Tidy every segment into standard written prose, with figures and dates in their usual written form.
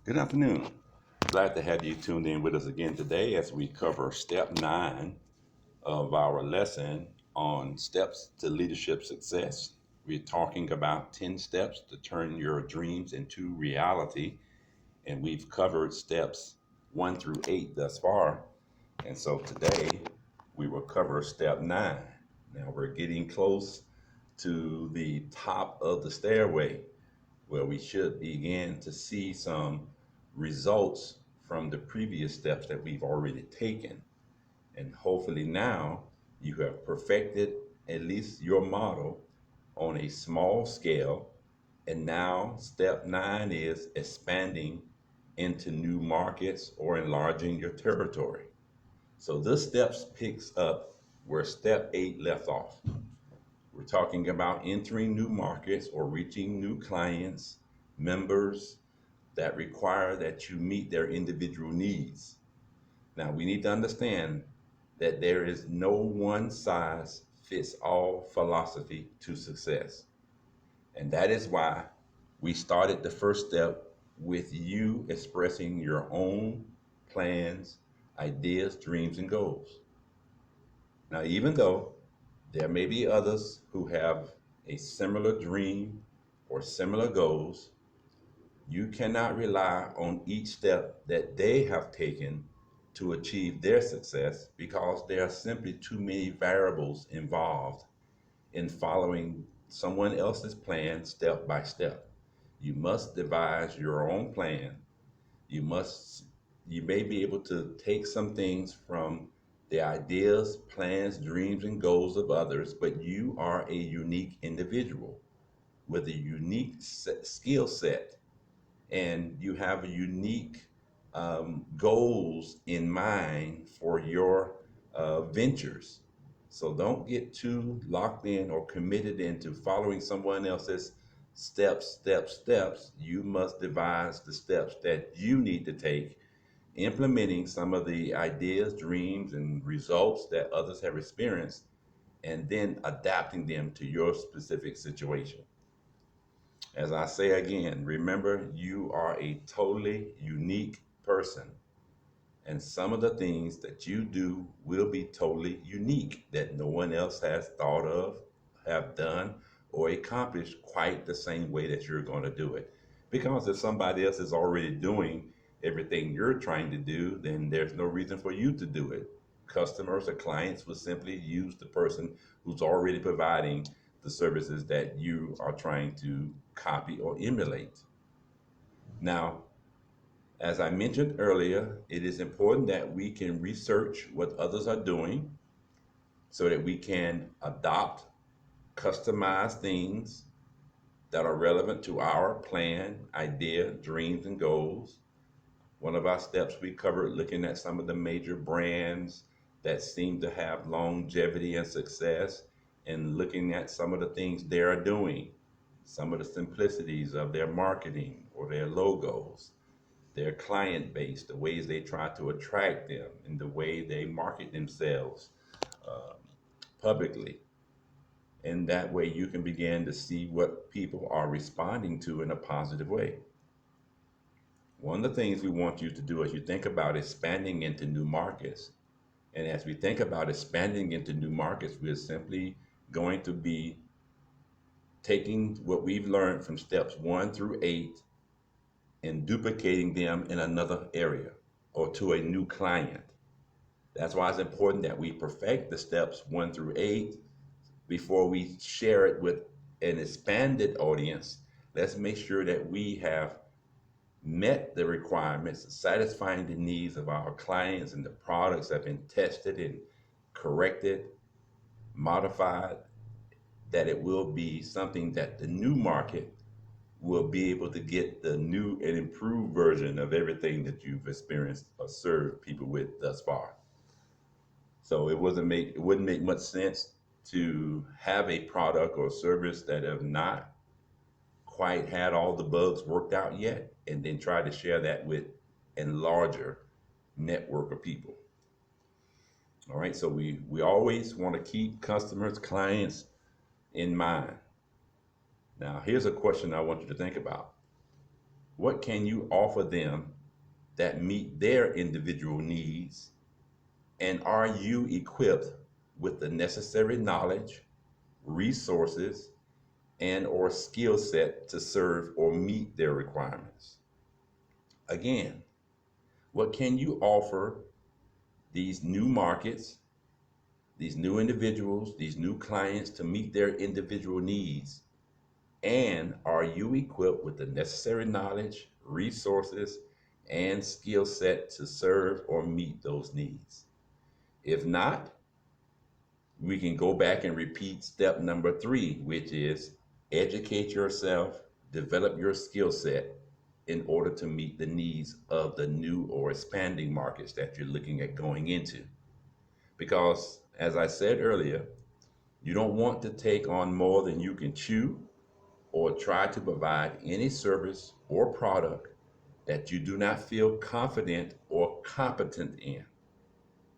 Good afternoon. Glad to have you tuned in with us again today as we cover step 9 of our lesson on steps to leadership success. We're talking about 10 steps to turn your dreams into reality, and we've covered steps 1 through 8 thus far. And so today we will cover step 9. Now we're getting close to the top of the stairway where we should begin to see some results from the previous steps that we've already taken. And hopefully now you have perfected at least your model on a small scale. And now step 9 is expanding into new markets or enlarging your territory. So this step picks up where step 8 left off. We're talking about entering new markets or reaching new clients, members that require that you meet their individual needs. Now, we need to understand that there is no one size fits all philosophy to success. And that is why we started the first step with you expressing your own plans, ideas, dreams, and goals. Now, even though there may be others who have a similar dream or similar goals, you cannot rely on each step that they have taken to achieve their success because there are simply too many variables involved in following someone else's plan step by step. You must devise your own plan. You must you may be able to take some things from the ideas, plans, dreams, and goals of others, but you are a unique individual with a unique skill set, and you have a unique goals in mind for your ventures. So don't get too locked in or committed into following someone else's steps. You must devise the steps that you need to take, implementing some of the ideas, dreams, and results that others have experienced, and then adapting them to your specific situation. As I say again, remember you are a totally unique person, and some of the things that you do will be totally unique that no one else has thought of, have done, or accomplished quite the same way that you're going to do it. Because if somebody else is already doing everything you're trying to do, then there's no reason for you to do it. Customers or clients will simply use the person who's already providing the services that you are trying to copy or emulate. Now, as I mentioned earlier, it is important that we can research what others are doing so that we can adopt customized things that are relevant to our plan, idea, dreams, and goals. One of our steps we covered looking at some of the major brands that seem to have longevity and success and looking at some of the things they are doing, some of the simplicities of their marketing or their logos, their client base, the ways they try to attract them, and the way they market themselves uh, publicly. And that way you can begin to see what people are responding to in a positive way. One of the things we want you to do as you think about expanding into new markets, and as we think about expanding into new markets, we're simply going to be taking what we've learned from steps 1 through 8 and duplicating them in another area or to a new client. That's why it's important that we perfect the steps 1 through 8 before we share it with an expanded audience. Let's make sure that we have met the requirements, satisfying the needs of our clients, and the products have been tested and corrected, modified, that it will be something that the new market will be able to get the new and improved version of everything that you've experienced or served people with thus far. So it wouldn't make much sense to have a product or service that have not quite had all the bugs worked out yet and then try to share that with a larger network of people. All right, so we always want to keep customers, clients in mind. Now, here's a question I want you to think about. What can you offer them that meet their individual needs? And are you equipped with the necessary knowledge, resources, and or skill set to serve or meet their requirements? Again, what can you offer these new markets, these new individuals, these new clients to meet their individual needs? And are you equipped with the necessary knowledge, resources, and skill set to serve or meet those needs? If not, we can go back and repeat step number 3, which is educate yourself, develop your skill set in order to meet the needs of the new or expanding markets that you're looking at going into. Because, as I said earlier, you don't want to take on more than you can chew or try to provide any service or product that you do not feel confident or competent in,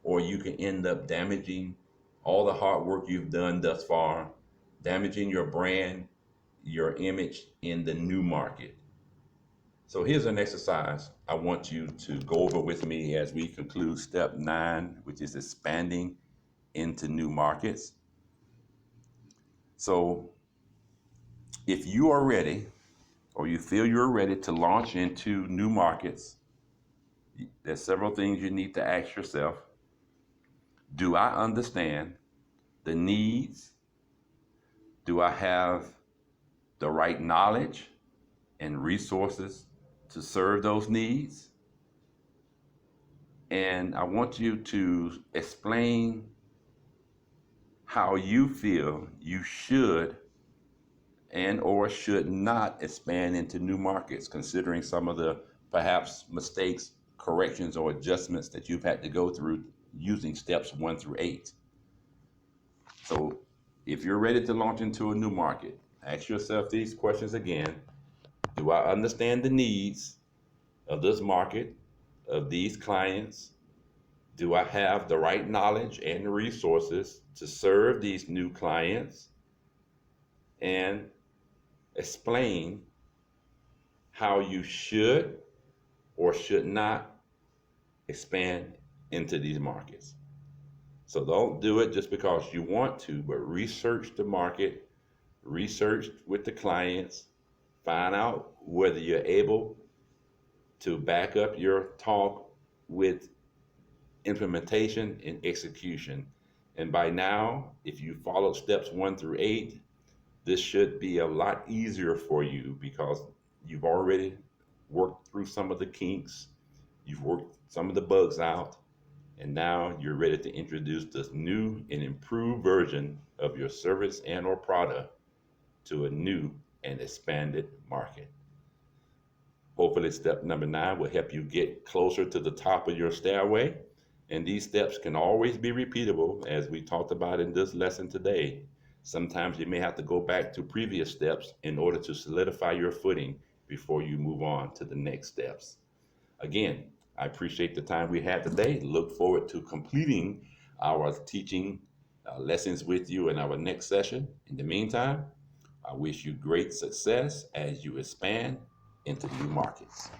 or you can end up damaging all the hard work you've done thus far, damaging your brand, your image in the new market. So here's an exercise I want you to go over with me as we conclude step 9, which is expanding into new markets. So if you are ready, or you feel you're ready to launch into new markets, there's several things you need to ask yourself. Do I understand the needs? Do I have the right knowledge and resources to serve those needs? And I want you to explain how you feel you should and or should not expand into new markets, considering some of the perhaps mistakes, corrections, or adjustments that you've had to go through using steps 1 through 8. So if you're ready to launch into a new market, ask yourself these questions again. Do I understand the needs of this market, of these clients? Do I have the right knowledge and resources to serve these new clients? And explain how you should or should not expand into these markets. So don't do it just because you want to, but research the market, research with the clients, find out whether you're able to back up your talk with implementation and execution. And by now, if you follow steps 1 through 8, this should be a lot easier for you because you've already worked through some of the kinks, you've worked some of the bugs out, and now you're ready to introduce this new and improved version of your service and or product to a new and expanded market. Hopefully step number 9 will help you get closer to the top of your stairway. And these steps can always be repeatable, as we talked about in this lesson today. Sometimes you may have to go back to previous steps in order to solidify your footing before you move on to the next steps. Again, I appreciate the time we had today. Look forward to completing our teaching lessons with you in our next session. In the meantime, I wish you great success as you expand into new markets.